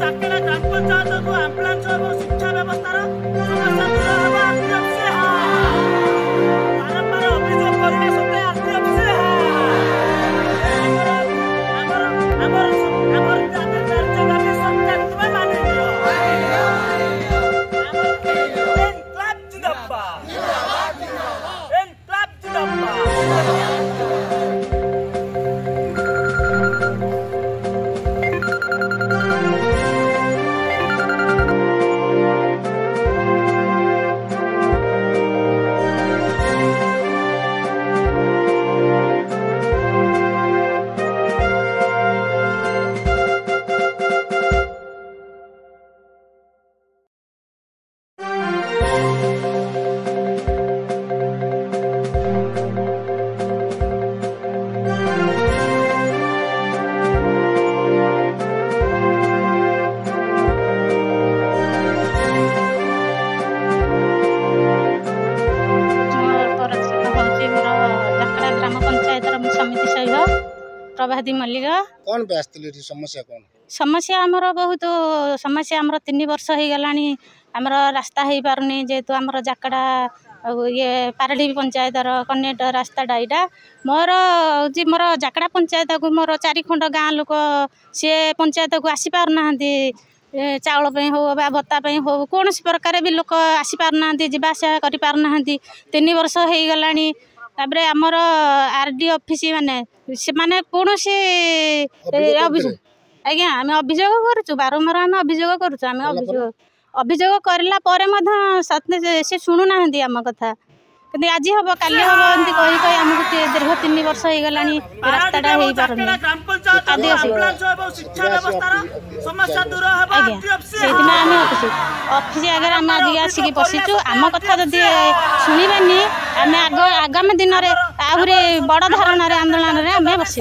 जाकेला ग्राम पंचायत को एम्बुलेंस और शिक्षा व्यवस्था समस्या दूर होगा आरटीएफ से बारंबार अभियोग करने सत्वे आरटीएफ से प्रभाती मल्लिक कौन पे आस्ते समस्या कौन समस्या आमर बहुत समस्या आमर 3 वर्ष हो गला आमर रास्ता हो पारनी जेहेतु आमर जाकड़ा ये पारडी पंचायत कनेक्ट रास्ताटा यहाँ मोर मोर जाकड़ा पंचायत को मोर 4 खंड गाँ लोक सी पंचायत को आसी पारना चाउल हो भत्ता हो कौन प्रकार भी लोक आसी पारना जावासा कर पारना 3 वर्ष हो गला तापर आमर आरडी ऑफिस माने से माने कौन से आज्ञा आम अभियोग करुँ बारंबार आम अभियोग करुँ आम अभियोग करला से शुणुना आम कथा कि आज हम काली हम एमती कही कही आमको दीर्घ 3 वर्ष हो गला रास्ताटा हो पारनी आम ऑफिस आगे आम आज आसिक बसीचु आम कथा जदि शुणवानी आम आगामी दिन में आहरी बड़ धारण आंदोलन में आम बस।